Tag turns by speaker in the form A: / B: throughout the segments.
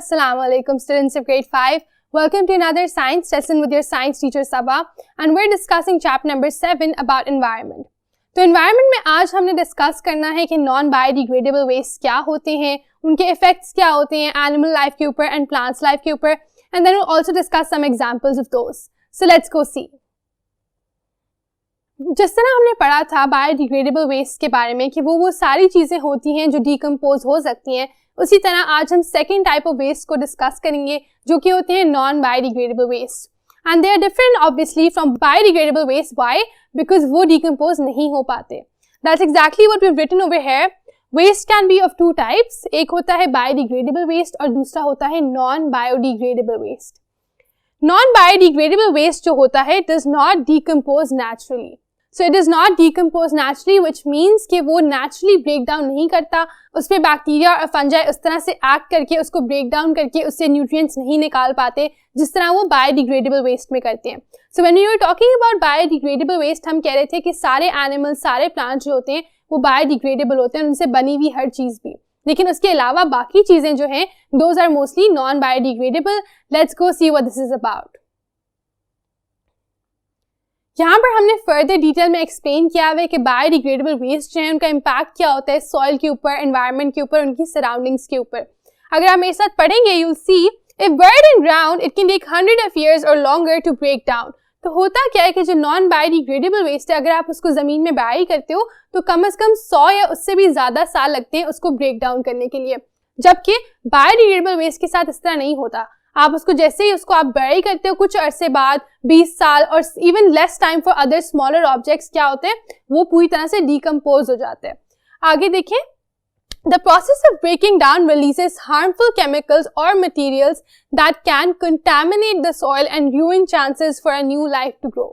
A: Assalamu alaikum students of grade 5. Welcome to another science lesson with your science teacher Sabah, and we're discussing chapter number 7 about environment. तो environment में आज हमने discuss करना है कि non biodegradable waste क्या होते हैं, उनके इफेक्ट्स क्या होते हैं एनिमल लाइफ के ऊपर एंड प्लांट्स लाइफ के ऊपर, and then we'll also discuss some examples of those. So let's go see. जिस तरह हमने पढ़ा था बायोडिग्रेडेबल वेस्ट के बारे में कि वो सारी चीजें होती हैं जो डिकम्पोज हो सकती हैं, उसी तरह आज हम सेकेंड टाइप ऑफ वेस्ट को डिस्कस करेंगे जो कि होते हैं non biodegradable waste. And they are different obviously from biodegradable waste. Why? Because वो डिकम्पोज नहीं हो पाते. That's exactly what we have written over here. Waste can be of two types. एक होता है बायोडिग्रेडेबल वेस्ट और दूसरा होता है non biodegradable waste. Non biodegradable waste जो होता है does not decompose naturally. So it does not decompose naturally, which means कि वो naturally break down नहीं करता, उस पर बैक्टीरिया और फंजाई उस तरह से एक्ट करके उसको ब्रेक डाउन करके उससे न्यूट्रिएंट्स नहीं निकाल पाते जिस तरह वो बायोडिग्रेडेबल वेस्ट में करते हैं. So when we were talking about biodegradable waste, हम कह रहे थे कि सारे एनिमल्स, सारे प्लांट्स जो होते हैं वो बायोडिग्रेडेबल होते हैं, उनसे बनी हुई हर चीज भी, लेकिन उसके अलावा बाकी चीजें जो हैं those are mostly non biodegradable. Let's go see what this is about. यहाँ पर हमने फर्दर डिटेल में एक्सप्लेन किया हुआ है कि बायोडिग्रेडेबल वेस्ट जो है उनका इम्पैक्ट क्या होता है सॉइल के ऊपर, एनवायरनमेंट के ऊपर, उनकी सराउंडिंग्स के ऊपर. अगर आप मेरे साथ पढ़ेंगे यू विल सी इफ बuried in ground it can take 100 of years or longer to break down. तो होता क्या है कि जो नॉन बायोडिग्रेडेबल वेस्ट है अगर आप उसको जमीन में बराई करते हो तो कम से कम 100 या उससे भी ज्यादा साल लगते हैं उसको ब्रेक डाउन करने के लिए, जबकि बायोडिग्रेडेबल वेस्ट के साथ इस तरह नहीं होता. आप उसको जैसे ही उसको आप बराई करते हो कुछ अरसे बाद 20 साल और even less time for other smaller objects क्या होते हैं वो पूरी तरह से डिकम्पोज हो जाते हैं. आगे देखें. The process of breaking down releases harmful chemicals और materials that can contaminate the soil and ruin chances for a new life to grow.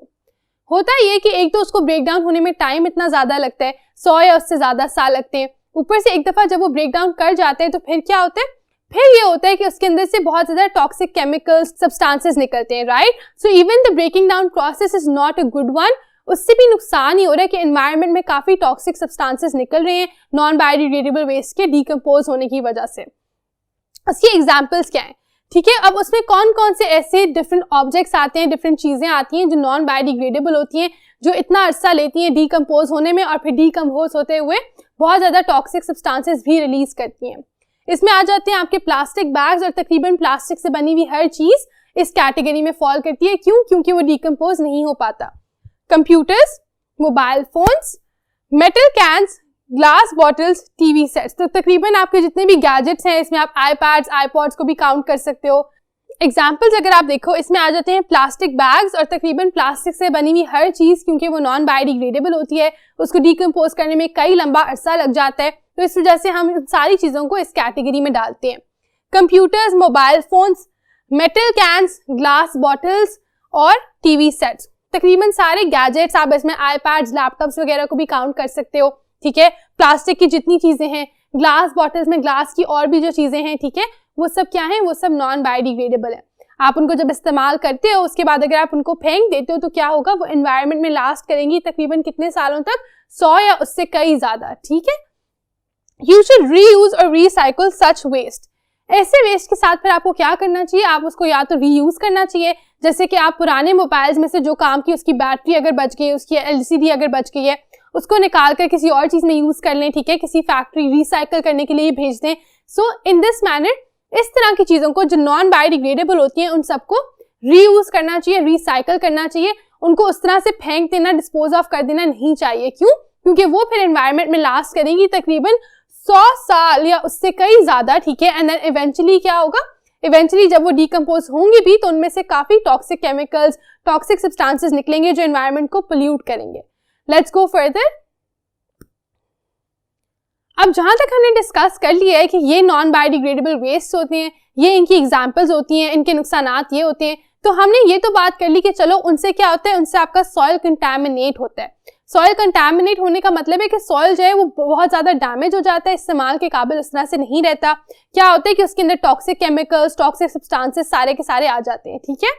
A: होता ये कि एक तो उसको ब्रेक डाउन होने में टाइम इतना ज्यादा लगता है, 100 या उससे ज्यादा साल लगते हैं. ऊपर से एक दफा जब वो ब्रेक डाउन कर जाते हैं तो फिर क्या होता है, फिर ये होता है कि उसके अंदर से बहुत ज्यादा टॉक्सिक केमिकल्स, सब्सटेंसेस निकलते हैं. Right. So even the breaking down process is not a good one. उससे भी नुकसान ही हो रहा है कि एनवायरनमेंट में काफी टॉक्सिक सब्सटेंसेस निकल रहे हैं नॉन बायोडिग्रेडेबल वेस्ट के डिकम्पोज होने की वजह से. उसकी एग्जांपल्स क्या है? ठीक है, अब उसमें कौन कौन से ऐसे डिफरेंट ऑब्जेक्ट्स आते हैं, डिफरेंट चीजें आती हैं जो नॉन बायोडिग्रेडेबल होती हैं, जो इतना अरसा लेती हैं डिकम्पोज होने में और फिर डिकम्पोज होते हुए बहुत ज्यादा टॉक्सिक सब्सटेंसेस भी रिलीज करती हैं. इसमें आ जाते हैं आपके प्लास्टिक बैग्स, और तकरीबन प्लास्टिक से बनी हुई हर चीज इस कैटेगरी में फॉल करती है. क्यों? क्योंकि वो डिकम्पोज नहीं हो पाता. Computers, mobile phones, metal cans, glass bottles, TV sets. तो तकरीबन आपके जितने भी गैजेट्स हैं इसमें आप आईपैड्स, आईपॉड्स को भी काउंट कर सकते हो. एग्जाम्पल्स अगर आप देखो इसमें आ जाते हैं प्लास्टिक बैग्स, और तकरीबन प्लास्टिक से बनी हुई हर चीज क्योंकि वो नॉन बायोडिग्रेडेबल होती है उसको डिकम्पोज करने में कई लंबा अरसा लग जाता है, तो इस वजह से हम सारी चीजों को इस कैटेगरी में डालते हैं. Computers, mobile phones, metal cans, glass bottles और टीवी सेट्स. तकरीबन सारे गैजेट्स, आप इसमें आईपैड्स, लैपटॉप्स वगैरह को भी काउंट कर सकते हो. ठीक है, प्लास्टिक की जितनी चीजें हैं, ग्लास बॉटल्स में ग्लास की और भी जो चीजें हैं, ठीक है, वो सब क्या है, वो सब नॉन बायोडिग्रेडेबल है. आप उनको जब इस्तेमाल करते हो उसके बाद अगर आप उनको फेंक देते हो तो क्या होगा, वो एनवायरनमेंट में लास्ट करेंगी तकरीबन कितने सालों तक, 100 या उससे कई ज्यादा. ठीक है. You should reuse or recycle such waste. ऐसे वेस्ट के साथ फिर आपको क्या करना चाहिए, आप उसको या तो रीयूज करना चाहिए, जैसे कि आप पुराने मोबाइल्स में से जो काम की उसकी बैटरी अगर बच गई, उसकी LCD अगर बच गई है, उसको निकाल कर किसी और चीज में यूज कर लें. ठीक है, किसी फैक्ट्री रिसाइकल करने के लिए भेज दें. सो इन दिस मैनर इस तरह की चीजों को जो नॉन बायोडिग्रेडेबल होती हैं उन सबको रीयूज करना चाहिए, रिसाइकल करना चाहिए. उनको उस तरह से फेंक देना, डिस्पोज ऑफ कर देना नहीं चाहिए. क्यों? क्योंकि वो फिर एनवायरनमेंट में लास्ट करेंगी तकरीबन 100 साल या उससे कई ज्यादा. ठीक है, एंड देन इवेंचुअली क्या होगा, इवेंचुअली जब वो डिकम्पोज होंगी भी तो उनमें से काफी टॉक्सिक केमिकल्स, टॉक्सिक सब्सटेंसेस निकलेंगे जो एनवायरनमेंट को पोल्यूट करेंगे. Let's go further. अब जहां तक हमने डिस्कस कर लिया है कि ये नॉन बायोडिग्रेडेबल वेस्ट होते हैं, ये इनकी एग्जांपल्स होती हैं, इनके नुकसानात ये होते हैं, तो हमने ये तो बात कर ली कि चलो उनसे क्या होता है, उनसे आपका सॉइल कंटामिनेट होता है. सॉइल कंटामिनेट होने का मतलब है कि सॉइल जो है वो बहुत ज्यादा डैमेज हो जाता है, इस्तेमाल के काबिल उस तरह से नहीं रहता. क्या होता है कि उसके अंदर टॉक्सिक केमिकल्स, टॉक्सिक सब्सटेंसेस सारे के सारे आ जाते हैं. ठीक है,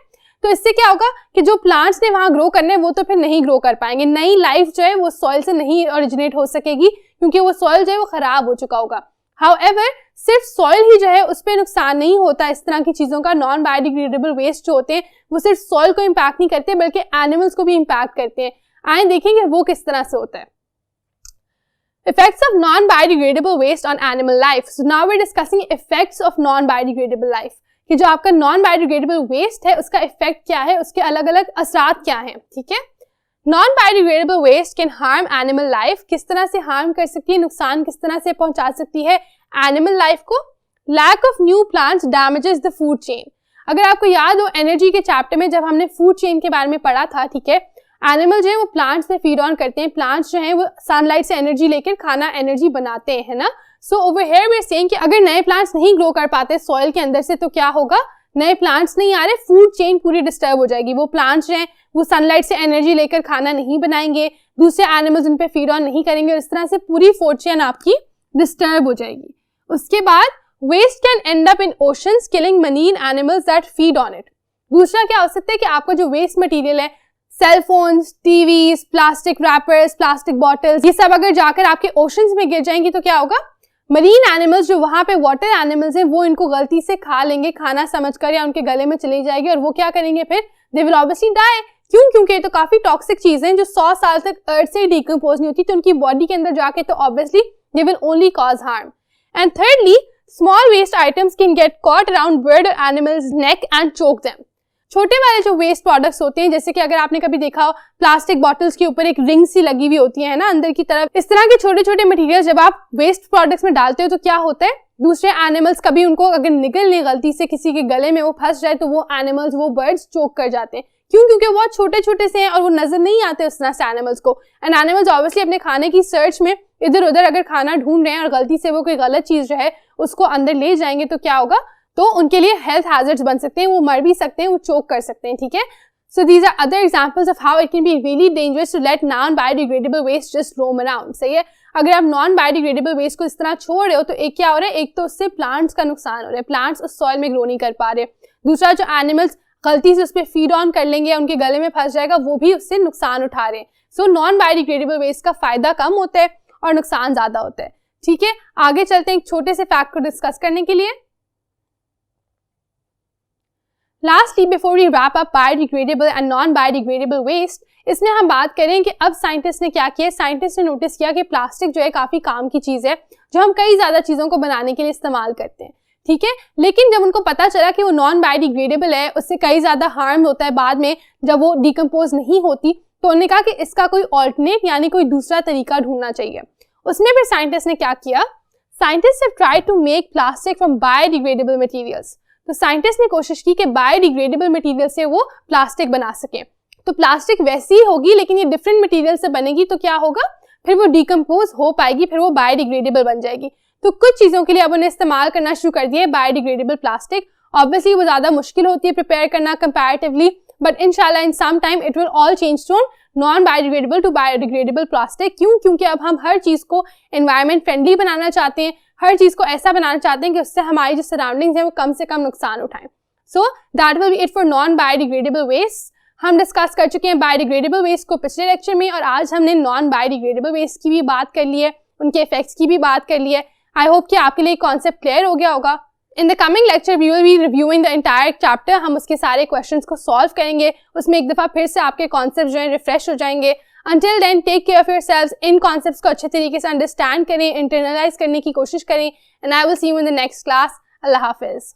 A: तो इससे क्या होगा कि जो प्लांट्स ने वहां ग्रो करने वो तो फिर नहीं ग्रो कर पाएंगे. नई लाइफ जो है वो सॉइल से नहीं ओरिजिनेट हो सकेगी क्योंकि वो सॉइल जो है वो खराब हो चुका होगा. हाउएवर सिर्फ सॉइल ही जो है उस पर नुकसान नहीं होता इस तरह की चीजों का। नॉन बायोडिग्रेडेबल वेस्ट जो होते हैं वो सिर्फ सॉइल को इम्पैक्ट नहीं करते बल्कि एनिमल्स को भी इम्पैक्ट करते हैं। आए देखेंगे वो किस तरह से होता है। Effects of non-biodegradable waste on animal life. So now we're discussing effects of non-biodegradable life. कि जो आपका non-biodegradable waste है उसका इफेक्ट क्या है, उसके अलग अलग असरात क्या हैं, ठीक है। Non-biodegradable waste can harm animal life. किस तरह से हार्म कर सकती है, नुकसान किस तरह से पहुंचा सकती है एनिमल लाइफ को। Lack of new plants damages the food chain. अगर आपको याद हो एनर्जी के चैप्टर में जब हमने फूड चेन के बारे में पढ़ा था, ठीक है, एनिमल जो है वो प्लांट्स से फीड ऑन करते हैं, प्लांट्स जो हैं वो सनलाइट से एनर्जी लेकर खाना एनर्जी बनाते हैं, है ना। So over here we are saying कि अगर नए प्लांट्स नहीं ग्रो कर पाते सॉइल के अंदर से तो क्या होगा, नए प्लांट्स नहीं आ रहे, फूड चेन पूरी डिस्टर्ब हो जाएगी। वो प्लांट्स जो हैं वो सनलाइट से एनर्जी लेकर खाना नहीं बनाएंगे, दूसरे एनिमल्स उन पे फीड ऑन नहीं करेंगे और इस तरह से पूरी फूड चेन आपकी डिस्टर्ब हो जाएगी। उसके बाद waste can end up in oceans killing marine animals that feed on it. दूसरा क्या हो सकता है कि आपका जो वेस्ट मटेरियल है, cell phones, TVs, plastic wrappers, plastic bottles, ये सब अगर जाकर आपके ओशंस में गिर जाएंगी तो क्या होगा, मरीन एनिमल्स जो वहां पे वाटर एनिमल्स हैं वो इनको गलती से खा लेंगे खाना समझकर या उनके गले में चली जाएगी और वो क्या करेंगे फिर, दे विल ऑब्वियसली डाई। क्यों? क्योंकि ये तो काफी टॉक्सिक चीजें हैं जो 100 साल तक अर्थ से डिकम्पोज नहीं होती, तो उनकी बॉडी के अंदर जाके तो obviously they will only cause harm. And thirdly, small waste items can get caught around bird और animals neck and choke them. छोटे वाले जो वेस्ट प्रोडक्ट्स होते हैं, जैसे कि अगर आपने कभी देखा हो प्लास्टिक बॉटल्स के ऊपर एक रिंग सी लगी हुई होती है ना अंदर की तरफ, इस तरह के छोटे छोटे मटेरियल जब आप वेस्ट प्रोडक्ट्स में डालते हो तो क्या होता है, दूसरे एनिमल्स कभी उनको अगर निकल ले गलती से किसी के गले में वो फंस जाए तो वो एनिमल्स, वो बर्ड्स चोक कर जाते हैं। क्यों? क्योंकि वो छोटे छोटे से हैं और वो नजर नहीं आते उस तरह से एनिमल्स को। एंड एनिमल्स ऑब्वियसली अपने खाने की सर्च में इधर उधर अगर खाना ढूंढ रहे हैं और गलती से वो कोई गलत चीज जो है उसको अंदर ले जाएंगे तो क्या होगा, तो उनके लिए हेल्थ हैजर्ड्स बन सकते हैं, वो मर भी सकते हैं, वो चोक कर सकते हैं, ठीक है। So these are other examples of how it can be really dangerous to let non biodegradable waste just roam around. सही है, अगर आप नॉन बायोडिग्रेडेबल वेस्ट को इस तरह छोड़ रहे हो तो एक क्या हो रहा है, एक तो उससे प्लांट्स का नुकसान हो रहा है, प्लांट्स उस सॉइल में ग्रो नहीं कर पा रहे। दूसरा, जो एनिमल्स गलती से उस पर फीड ऑन कर लेंगे या उनके गले में फंस जाएगा वो भी उससे नुकसान उठा रहे हैं। सो नॉन बायोडिग्रेडेबल वेस्ट का फायदा कम होता है और नुकसान ज्यादा होता है, ठीक है। आगे चलते हैं एक छोटे से फैक्ट को डिस्कस करने के लिए। Lastly, before we wrap up biodegradable and non-biodegradable waste, इसमें हम बात करें कि अब साइंटिस्ट ने क्या किया। साइंटिस्ट ने नोटिस किया कि प्लास्टिक जो है काफी काम की चीज है जो हम कई ज्यादा चीजों को बनाने के लिए इस्तेमाल करते हैं, ठीक है। लेकिन जब उनको पता चला कि वो नॉन बायोडिग्रेडेबल है, उससे कई ज्यादा हार्म होता है बाद में जब वो डिकम्पोज नहीं होती, तो उन्होंने कहा कि इसका कोई ऑल्टरनेट यानी कोई दूसरा तरीका ढूंढना चाहिए। उसमें फिर साइंटिस्ट ने क्या किया, scientist have tried to make plastic from biodegradable materials. तो साइंटिस्ट ने कोशिश की कि बायोडिग्रेडेबल मटेरियल से वो प्लास्टिक बना सके। तो प्लास्टिक वैसी ही होगी लेकिन ये डिफरेंट मटेरियल से बनेगी, तो क्या होगा, फिर वो डिकम्पोज हो पाएगी, फिर वो बायोडिग्रेडेबल बन जाएगी। तो कुछ चीजों के लिए अब उन्हें इस्तेमाल करना शुरू कर दिया बायोडिग्रेडेबल प्लास्टिक। ऑब्वियसली वो ज्यादा मुश्किल होती है प्रिपेयर करना कंपैरेटिवली, बट इंशाल्लाह in some time it will all change to non biodegradable to biodegradable plastic. क्यों? क्योंकि अब हम हर चीज को एनवायरमेंट फ्रेंडली बनाना चाहते हैं, हर चीज को ऐसा बनाना चाहते हैं कि उससे हमारी जो सराउंडिंग्स है वो कम से कम नुकसान उठाएं। So that will be it for non biodegradable waste. हम डिस्कस कर चुके हैं बायोडिग्रेडेबल वेस्ट को पिछले लेक्चर में और आज हमने नॉन बायोडिग्रेडेबल वेस्ट की भी बात कर ली है, उनके इफेक्ट्स की भी बात कर ली है। आई होप कि आपके लिए कॉन्सेप्ट क्लियर हो गया होगा। In the coming lecture we will be reviewing the entire chapter. हम उसके सारे क्वेश्चंस को सॉल्व करेंगे, उसमें एक दफा फिर से आपके कॉन्सेप्ट जो है रिफ्रेश हो जाएंगे। Until then, take care of yourselves. In concepts को अच्छे तरीके से अंडरस्टैंड करें, इंटरनलाइज करने की कोशिश करें, and I will see you in the next class. Allah Hafiz.